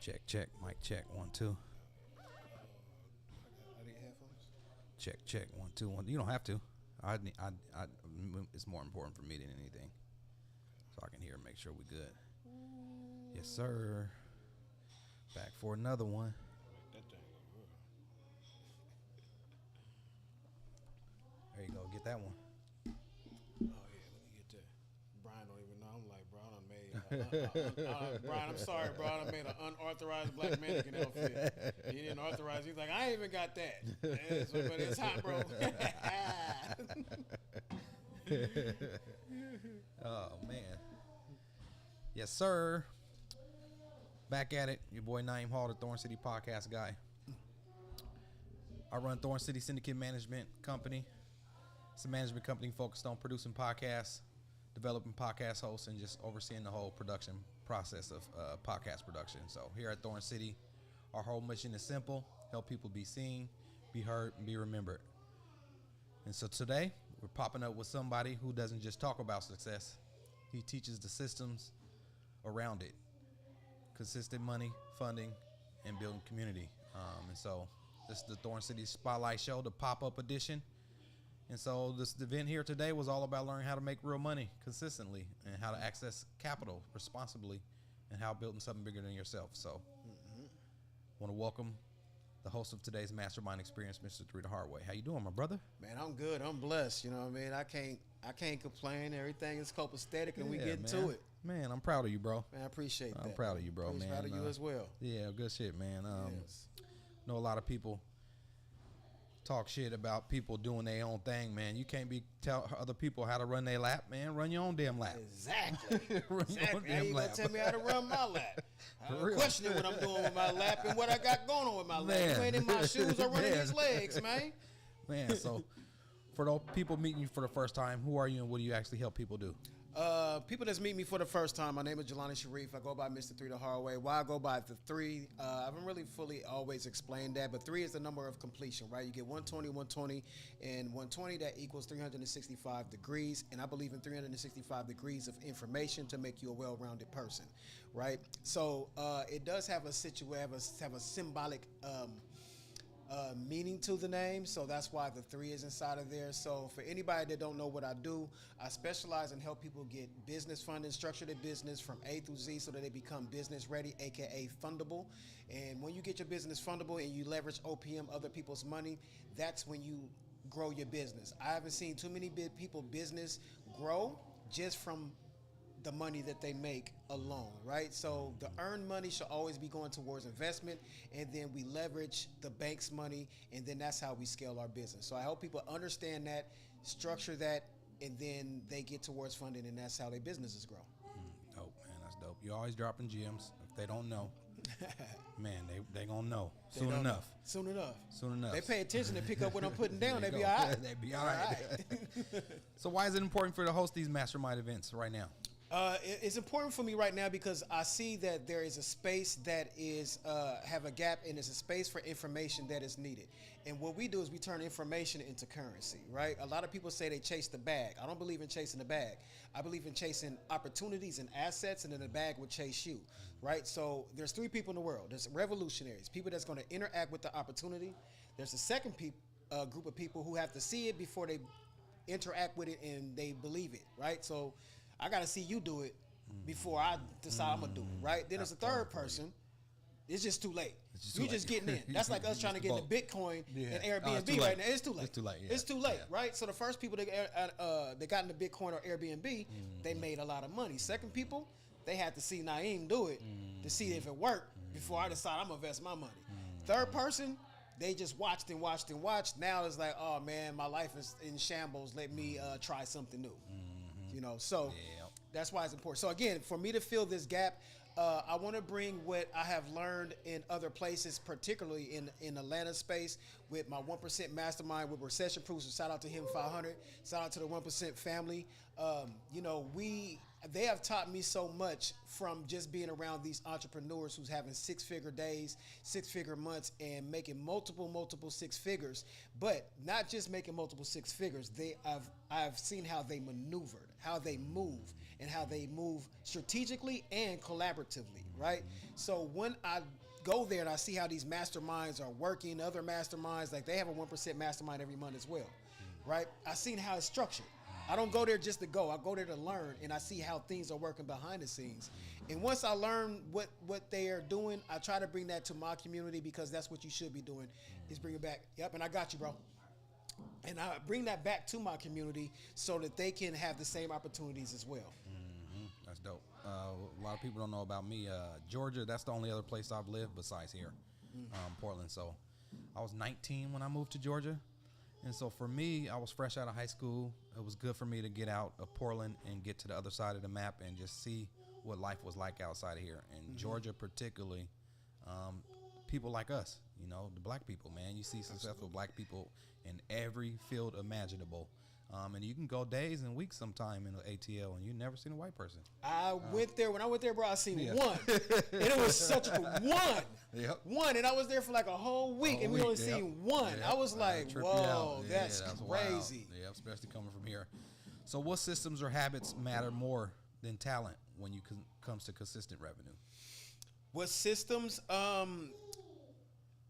Check, check, mic check, 1, 2. I need headphones. Check, check, 1, 2, 1. You don't have to. It's more important for me than anything, so I can hear and make sure we good. Yes, sir. Back for another one. That thing. There you go. Get that one. Oh yeah, let me get that. Brian don't even know. I'm like, bro, I done made. Brian, I'm sorry, bro. I done made an unauthorized black mannequin outfit. He didn't authorize. He's like, I ain't even got that. Yeah, but it's hot, bro. Oh man. Yes, sir. Back at it. Your boy Naeem Hall, the Thorn City podcast guy. I run Thorn City Syndicate Management Company. It's a management company focused on producing podcasts, developing podcast hosts, and just overseeing the whole production process of podcast production. So here at Thorn City, our whole mission is simple: help people be seen, be heard, and be remembered. And so today, we're popping up with somebody who doesn't just talk about success. He teaches the systems around it. Consistent money, funding, and building community. And so this is the Thorn City Spotlight Show, the pop-up edition. And so this event here today was all about learning how to make real money consistently and how to access capital responsibly and how building something bigger than yourself. So want to welcome the host of today's Mastermind Experience, Mr. Three the Hard Way. How you doing, my brother? Man, I'm good. I'm blessed. You know what I mean? I can't complain. Everything is copacetic, and we getting to it. Man, I'm proud of you, bro. Man, I appreciate that. I'm proud of you, bro, man. Proud of you as well. Yeah, good shit, man. Yes. Know a lot of people talk shit about people doing their own thing, man. You can't tell other people how to run their lap, man. Run your own damn lap. Exactly. Exactly. How you gonna tell me how to run my lap? I'm questioning what I'm doing with my lap and what I got going on with my lap. You ain't in my shoes or running these legs, man. Man, so for those people meeting you for the first time, who are you and what do you actually help people do? People that's meet me for the first time, my name is Jelani Sharif. I go by Mr. Three the Hard Way. Why I go by the 3, I haven't really fully always explained that, but 3 is the number of completion, right? You get 120, 120, and 120, that equals 365 degrees, and I believe in 365 degrees of information to make you a well-rounded person, right? So it does have a symbolic meaning to the name, so that's why the 3 is inside of there. So for anybody that don't know what I do, I specialize and help people get business funding, structure their business from A through Z so that they become business ready, aka fundable. And when you get your business fundable and you leverage OPM, other people's money, that's when you grow your business. I haven't seen too many people business grow just from the money that they make alone, right? So the earned money should always be going towards investment, and then we leverage the bank's money, and then that's how we scale our business. So I help people understand that, structure that, and then they get towards funding, and that's how their businesses grow. Dope, man. That's dope. You're always dropping gems. If they don't know, man, they gonna know soon enough. Soon enough. They pay attention and pick up what I'm putting down. They be all right. They be all right. So why is it important for you to host these mastermind events right now? It's important for me right now because I see that there is a space that is have a gap, and it's a space for information that is needed. And what we do is we turn information into currency, right? A lot of people say they chase the bag. I don't believe in chasing the bag. I believe in chasing opportunities and assets, and then the bag will chase you, right? So there's 3 people in the world. There's revolutionaries, people that's going to interact with the opportunity. There's a second group of people who have to see it before they interact with it and they believe it, right? So I got to see you do it before I decide I'm going to do it, right? Then there's a third person. It's just too late. You just getting in. That's like us trying to get into Bitcoin and Airbnb right now. It's too late. It's too late. Yeah. It's too late, right? So the first people that got into Bitcoin or Airbnb, they made a lot of money. Second people, they had to see Naeem do it to see if it worked before I decide I'm going to invest my money. Third person, they just watched and watched and watched. Now it's like, oh man, my life is in shambles. Let me try something new. You know, so that's why it's important. So again, for me to fill this gap, I want to bring what I have learned in other places, particularly in Atlanta space with my 1% mastermind with Recession Proof. So shout out to him 500. Shout out to the 1% family. You know, we they have taught me so much from just being around these entrepreneurs who's having 6-figure days, 6-figure months, and making multiple 6 figures. But not just making multiple 6 figures. I've seen how they maneuvered, how they move, and how they move strategically and collaboratively, right? So when I go there and I see how these masterminds are working, other masterminds, like they have a 1% mastermind every month as well, right? I've seen how it's structured. I don't go there just to go. I go there to learn, and I see how things are working behind the scenes. And once I learn what they are doing, I try to bring that to my community, because that's what you should be doing, is bring it back. Yep, and I got you, bro. And I bring that back to my community so that they can have the same opportunities as well. That's dope. A lot of people don't know about me. Georgia, that's the only other place I've lived besides here, Portland. So I was 19 when I moved to Georgia. And so for me, I was fresh out of high school. It was good for me to get out of Portland and get to the other side of the map and just see what life was like outside of here. And Georgia particularly, people like us, you know, the black people, man. You see successful black people in every field imaginable. And you can go days and weeks sometime in the ATL and you never seen a white person. I went there. When I went there, bro, I seen one. And it was such a one. Yep. One. And I was there for like a whole week, and we only seen one. Yep. I was like, whoa, that's crazy. Wild. Yeah, especially coming from here. So what systems or habits matter more than talent when you comes to consistent revenue? What systems?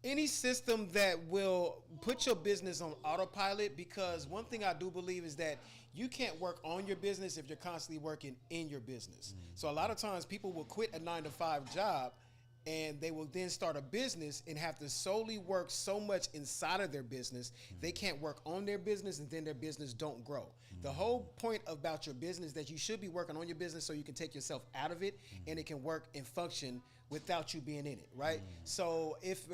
Any system that will put your business on autopilot, because one thing I do believe is that you can't work on your business if you're constantly working in your business. So a lot of times people will quit a 9-to-5 job and they will then start a business and have to solely work so much inside of their business, they can't work on their business, and then their business don't grow. The whole point about your business is that you should be working on your business so you can take yourself out of it and it can work and function without you being in it, right? So if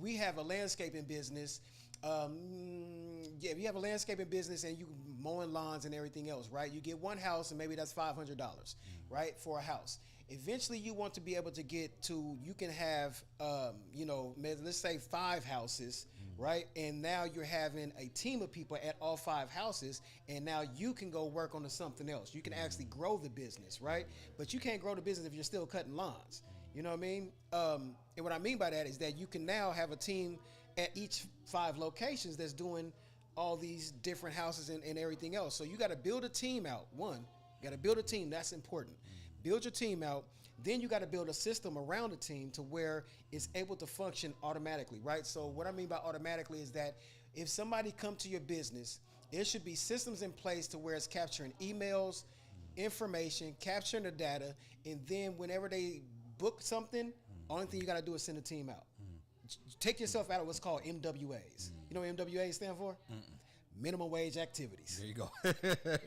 we have a landscaping business, if you have a landscaping business and you mowing lawns and everything else, right? You get one house and maybe that's $500, right, for a house. Eventually you want to be able to get to, you can have, let's say 5 houses, right? And now you're having a team of people at all 5 houses, and now you can go work on something else. You can actually grow the business, right? But you can't grow the business if you're still cutting lawns. You know what I mean? And what I mean by that is that you can now have a team at each 5 locations that's doing all these different houses and everything else. So you got to build a team out. One, you got to build a team. That's important. Build your team out. Then you got to build a system around the team to where it's able to function automatically, right? So what I mean by automatically is that if somebody come to your business, there should be systems in place to where it's capturing emails, information, capturing the data, and then whenever they book something, only thing you got to do is send a team out. Take yourself out of what's called MWAs. You know what MWAs stand for? Minimum wage activities. There you go.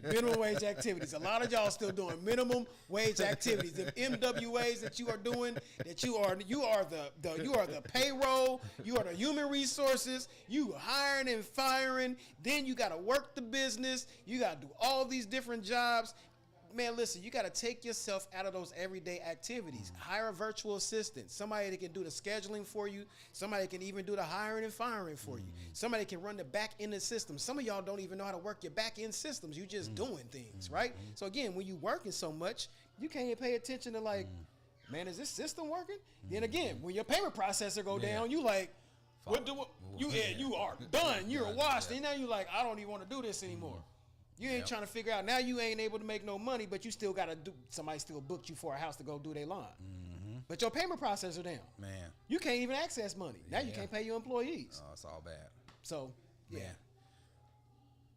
Minimum wage activities. A lot of y'all still doing minimum wage activities. The MWAs that you are doing, that you are the payroll, you are the human resources, you hiring and firing, then you got to work the business, you got to do all these different jobs. Man, listen, you got to take yourself out of those everyday activities. Hire a virtual assistant, somebody that can do the scheduling for you, somebody can even do the hiring and firing for you, somebody can run the back end of the system. Some of y'all don't even know how to work your back end systems. You just doing things, right? So again, when you working so much, you can't even pay attention to like, man, is this system working? Then again, when your payment processor go down, you like, you are done. You're washed. And now you like, I don't even want to do this anymore. You ain't trying to figure out, now you ain't able to make no money, but you still got to do, somebody still booked you for a house to go do their lawn. But your payment processor down. Man. You can't even access money. Now you can't pay your employees. Oh, it's all bad. So, yeah. Man.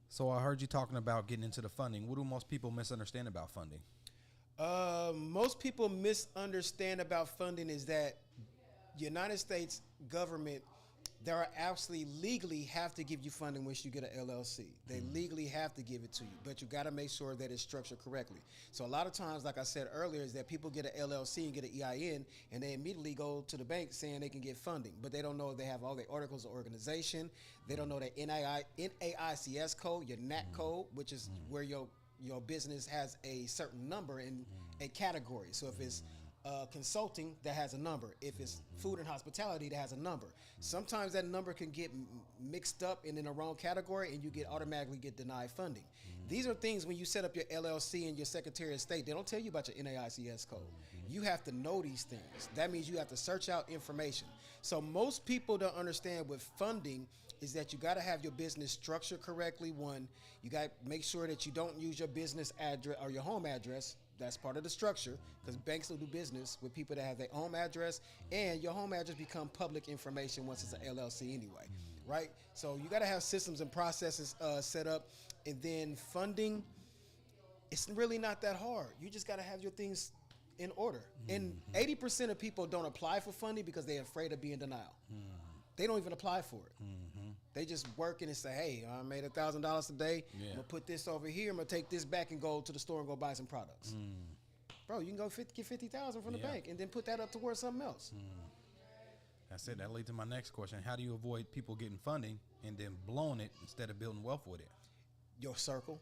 So I heard you talking about getting into the funding. What do most people misunderstand about funding? Most people misunderstand about funding is that United States government, they are actually legally have to give you funding once you get an LLC. They legally have to give it to you, but you got to make sure that it's structured correctly. So a lot of times, like I said earlier, is that people get an LLC and get an EIN, and they immediately go to the bank saying they can get funding, but they don't know if they have all their articles of organization. They don't know their NAICS code, your NAT code, which is where your business has a certain number in a category. So if it's consulting, that has a number. If it's food and hospitality, that has a number. Sometimes that number can get mixed up and in the wrong category, and you automatically get denied funding. These are things when you set up your LLC and your Secretary of State, they don't tell you about your NAICS code. You have to know these things. That means you have to search out information. So most people don't understand with funding is that you got to have your business structured correctly. One, you got to make sure that you don't use your business address or your home address. That's part of the structure, because banks will do business with people that have their home address, and your home address become public information once it's an LLC anyway, right? So you got to have systems and processes set up, and then funding, it's really not that hard. You just got to have your things in order. And 80% of people don't apply for funding because they're afraid of being denial. They don't even apply for it. They just working and say, hey, I made $1,000 today. I'm going to put this over here. I'm going to take this back and go to the store and go buy some products. Bro, you can go get $50,000 from the bank and then put that up towards something else. That's it. That leads to my next question. How do you avoid people getting funding and then blowing it instead of building wealth with it? Your circle.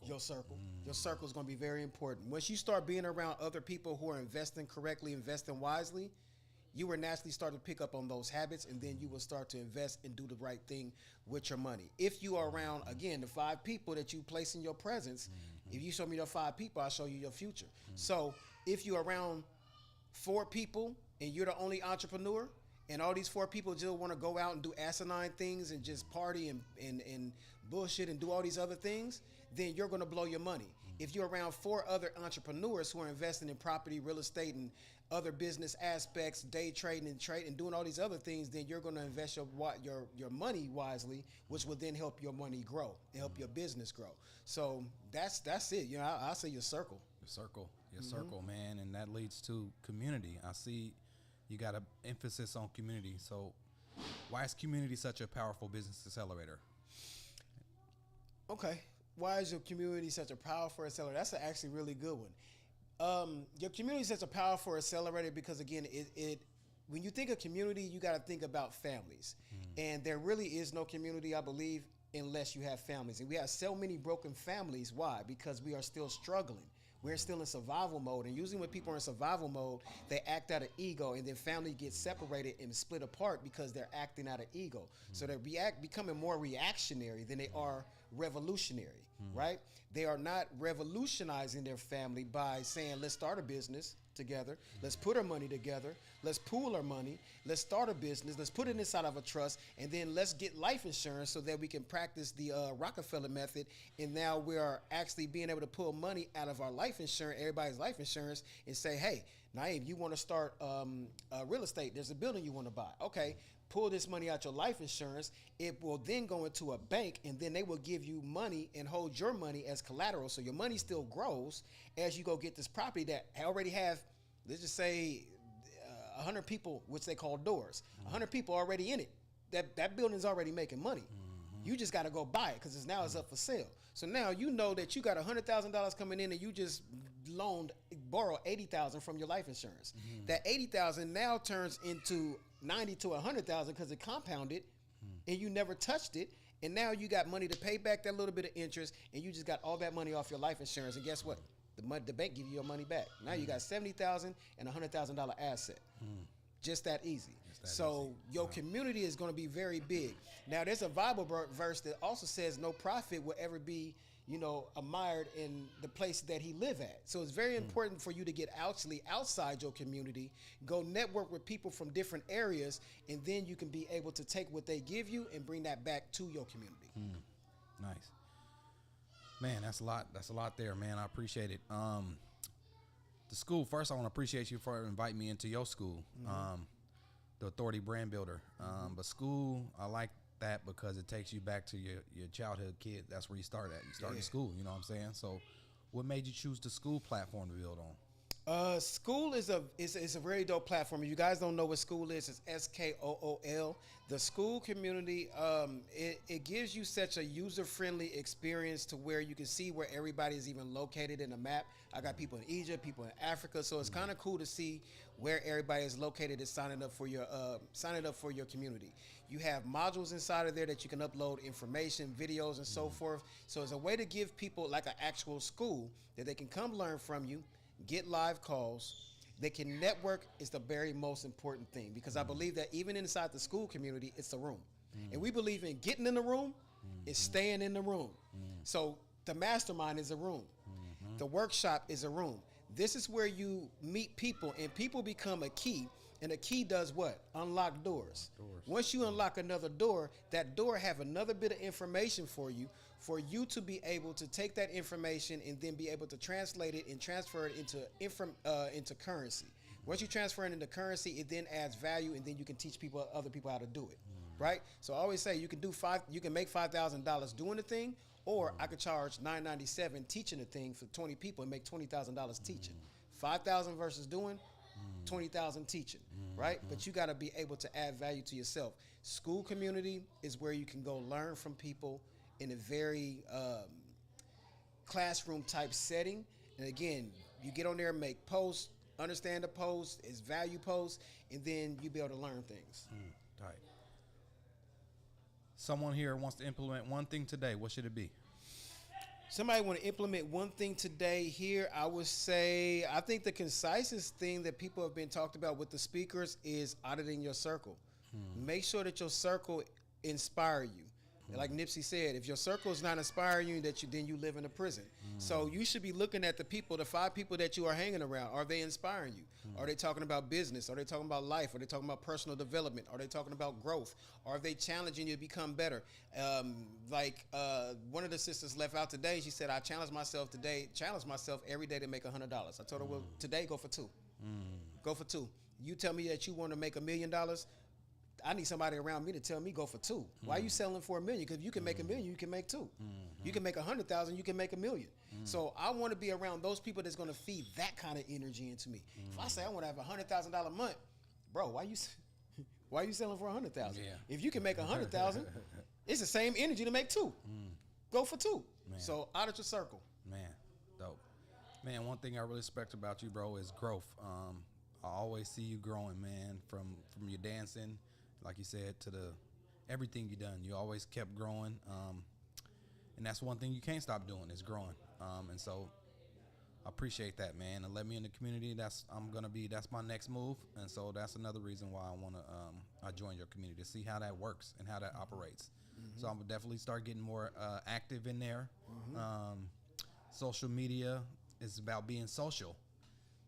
Your circle. Your circle is going to be very important. Once you start being around other people who are investing correctly, investing wisely, you will naturally start to pick up on those habits, and then you will start to invest and do the right thing with your money. If you are around, again, the 5 people that you place in your presence, if you show me your 5 people, I'll show you your future. So if you're around 4 people and you're the only entrepreneur, and all these 4 people just want to go out and do asinine things and just party and bullshit and do all these other things, then you're going to blow your money. If you're around 4 other entrepreneurs who are investing in property, real estate, and other business aspects, day trading and doing all these other things, then you're going to invest your money wisely, which will then help your money grow and help your business grow. So that's it. You know, I'll say your circle. Your circle, man, and that leads to community. I see you got an emphasis on community. So why is community such a powerful business accelerator? Okay. Why is your community such a powerful accelerator? That's actually a really good one. Your community is such a powerful accelerator because, again, it when you think of community, you got to think about families. And there really is no community, I believe, unless you have families. And we have so many broken families. Why? Because we are still struggling. We're still in survival mode. And usually when people are in survival mode, they act out of ego, and then family gets separated and split apart because they're acting out of ego. So they're becoming more reactionary than they are revolutionary, right? They are not revolutionizing their family by saying, let's start a business together. Let's put our money together. Let's pool our money. Let's start a business. Let's put it inside of a trust. And then let's get life insurance so that we can practice the Rockefeller method. And now we are actually being able to pull money out of our life insurance, everybody's life insurance, and say, hey, Naeem, you want to start real estate. There's a building you want to buy. Okay. Pull this money out your life insurance. It will then go into a bank, and then they will give you money and hold your money as collateral. So your money still grows as you go get this property that already have, let's just say, 100 people, which they call doors. 100 people already in it. That building's already making money. You just got to go buy it because it's up for sale. So now you know that you got $100,000 coming in, and you just borrow $80,000 from your life insurance. That $80,000 now turns into $90,000 to $100,000 because it compounded, and you never touched it. And now you got money to pay back that little bit of interest, and you just got all that money off your life insurance. And guess what? The bank give you your money back. Now you got $70,000 and $100,000 asset. Just that easy. So your community is going to be very big. Now there's a Bible verse that also says no prophet will ever be, admired in the place that he live at. So it's very important for you to get actually outside your community, go network with people from different areas, and then you can be able to take what they give you and bring that back to your community. Nice. Man, that's a lot. That's a lot there, man. I appreciate it. The school, first I want to appreciate you for inviting me into your school, the Authority Brand Builder. But school, I like that because it takes you back to your childhood kid. That's where you start at. You start in school, you know what I'm saying? So what made you choose the school platform to build on? School is a very dope platform. If you guys don't know what school is, it's SKOOL. The school community, it gives you such a user-friendly experience to where you can see where everybody is even located in the map. I got people in Egypt, people in Africa, so it's kind of cool to see where everybody is located and signing up for your community. You have modules inside of there that you can upload information, videos, and so forth. So it's a way to give people like an actual school that they can come learn from you, get live calls, they can network is the very most important thing, because I believe that even inside the school community, it's the room. And we believe in getting in the room is staying in the room. So the mastermind is a room. The workshop is a room. This is where you meet people, and people become a key. And a key does what? Unlock doors. Once you unlock another door, that door have another bit of information for you to be able to take that information and then be able to translate it and transfer it into currency. Once you transfer it into currency, it then adds value, and then you can teach other people how to do it. Right? So I always say you can make $5,000 doing the thing, or I could charge $997 teaching the thing for 20 people and make $20,000 teaching. 5,000 versus doing 20,000 teaching, right? But you got to be able to add value to yourself. School community is where you can go learn from people in a very classroom type setting. And again, you get on there and make posts, understand the post, it's value posts, and then you be able to learn things. Tight. Someone here wants to implement one thing today. What should it be? Somebody want to implement one thing today here, I would say, I think the concisest thing that people have been talked about with the speakers is auditing your circle. Make sure that your circle inspire you. Like Nipsey said, if your circle is not inspiring you, then you live in a prison. So you should be looking at the 5 people that you are hanging around. Are they inspiring you? Are they talking about business? Are they talking about life? Are they talking about personal development? Are they talking about growth? Are they challenging you to become better? One of the sisters left out today. She said, I challenge myself every day to make $100. I told her, well, today go for 2. Go for 2. You tell me that you want to make $1 million. I need somebody around me to tell me go for 2. Why are you selling for $1 million? Because you can make $1 million, you can make 2. You can make 100,000, you can make $1 million. So I want to be around those people that's going to feed that kind of energy into me. If I say I want to have $100,000 a month, bro, why you selling for 100,000? Yeah. If you can make 100,000, it's the same energy to make 2. Go for 2. Man. So audit your circle. Man, dope. Man, one thing I really respect about you, bro, is growth. I always see you growing, man, from your dancing, like you said, to everything you done. You always kept growing, and that's one thing you can't stop doing is growing. And so I appreciate that, man. And let me in the community. That's my next move. And so that's another reason why I join your community, to see how that works and how that operates. So I'm gonna definitely start getting more active in there. Social media is about being social.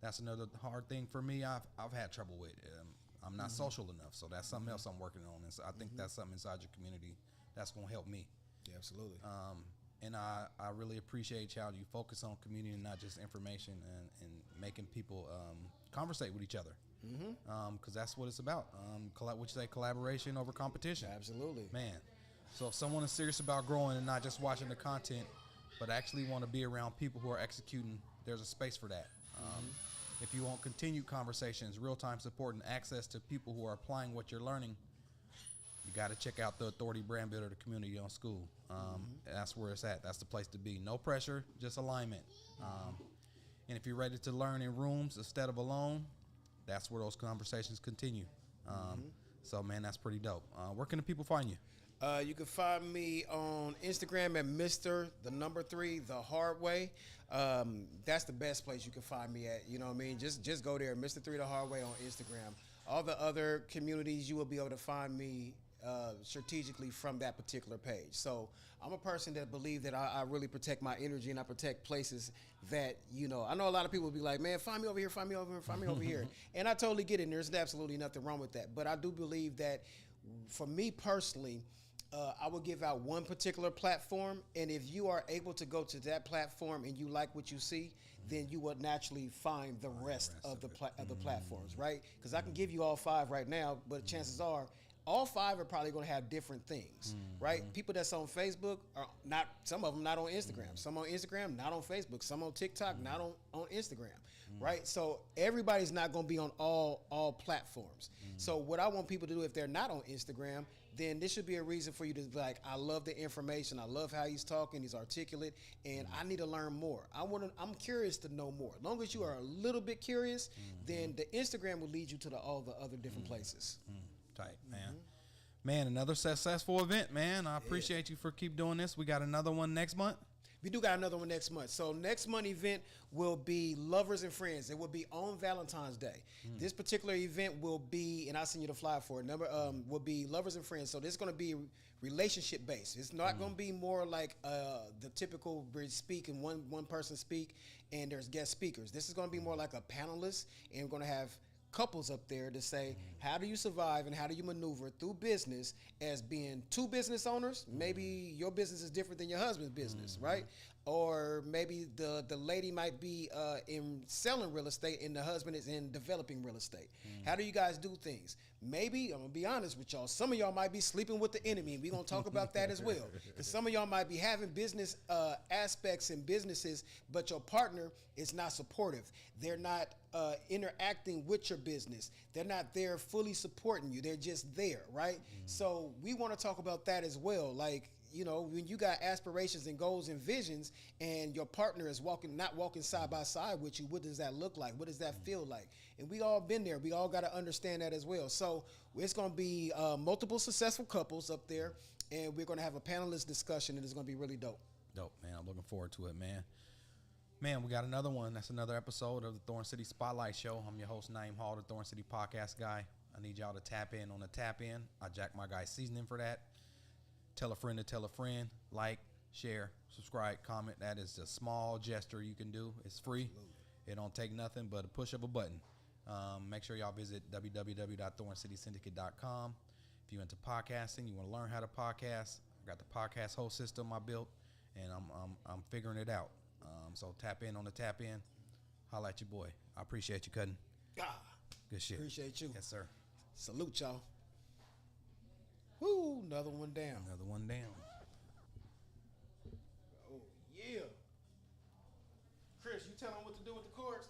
That's another hard thing for me. I've had trouble with. I'm not social enough, so that's something else I'm working on. And so I think that's something inside your community that's gonna help me. Yeah, absolutely. And I really appreciate how you focus on community and not just information, and making people conversate with each other. Because that's what it's about. What you say, collaboration over competition. Absolutely. Man. So if someone is serious about growing and not just watching the content, but actually want to be around people who are executing, there's a space for that. If you want continued conversations, real-time support, and access to people who are applying what you're learning, you got to check out the Authority Brand Builder, the community on school. That's where it's at. That's the place to be. No pressure, just alignment. And if you're ready to learn in rooms instead of alone, that's where those conversations continue. So, man, that's pretty dope. Where can the people find you? You can find me on Instagram at Mr. The Hard Way. That's the best place you can find me at. You know what I mean? Just go there, Mr. 3 The Hard Way on Instagram. All the other communities, you will be able to find me strategically from that particular page. So I'm a person that believe that I really protect my energy, and I protect places that, I know a lot of people will be like, man, find me over here, find me over here, find me over here. And I totally get it, and there's absolutely nothing wrong with that. But I do believe that for me personally, I will give out one particular platform, and if you are able to go to that platform and you like what you see, then you will naturally find the rest of the platforms, right? Because I can give you all 5 right now, but chances are all 5 are probably going to have different things, right? People that's on Facebook are not, some of them not on Instagram. Some on Instagram, not on Facebook. Some on TikTok, not on Instagram, right? So everybody's not going to be on all platforms. So what I want people to do, if they're not on Instagram, then this should be a reason for you to be like, I love the information. I love how he's talking. He's articulate, and I need to learn more. I'm curious to know more. As long as you are a little bit curious, then the Instagram will lead you to all the other different places. Tight, man. Man, another successful event, man. I appreciate you for keep doing this. We got another one next month. We do got another one next month. So next month event will be Lovers and Friends. It will be on Valentine's Day. This particular event will be, and I'll send you the flyer for it. Will be Lovers and Friends. So this is going to be relationship based. It's not going to be more like the typical speak and one person speak and there's guest speakers. This is going to be more like a panelist, and we're going to have couples up there to say, how do you survive and how do you maneuver through business as being two business owners? Maybe your business is different than your husband's business, right? Or maybe the lady might be in selling real estate and the husband is in developing real estate. How do you guys do things? Maybe, I'm going to be honest with y'all, some of y'all might be sleeping with the enemy. We're going to talk about that as well. Because some of y'all might be having business aspects in businesses, but your partner is not supportive. They're not interacting with your business. They're not there fully supporting you. They're just there, right? So we want to talk about that as well. Like, you know, when you got aspirations and goals and visions and your partner is not walking side by side with you, what does that look like? What does that feel like? And we all been there. We all got to understand that as well. So it's going to be multiple successful couples up there, and we're going to have a panelist discussion, and it's going to be really dope. Dope, man. I'm looking forward to it, man. Man, we got another one. That's another episode of the Thorn City Spotlight Show. I'm your host, Naeem Hall, the Thorn City Podcast guy. I need y'all to tap in on the tap in. I jack my guy seasoning for that. Tell a friend to tell a friend. Like, share, subscribe, comment. That is a small gesture you can do. It's free. Absolutely. It don't take nothing but a push of a button. Make sure y'all visit www.thorncitysyndicate.com. If you're into podcasting, you want to learn how to podcast, I got the podcast host system I built, and I'm figuring it out. So tap in on the tap in. Holla at your boy. I appreciate you, Cutting. Good shit. Appreciate you. Yes, sir. Salute, y'all. Woo, another one down. Another one down. Oh, yeah. Chris, you tell them what to do with the chords?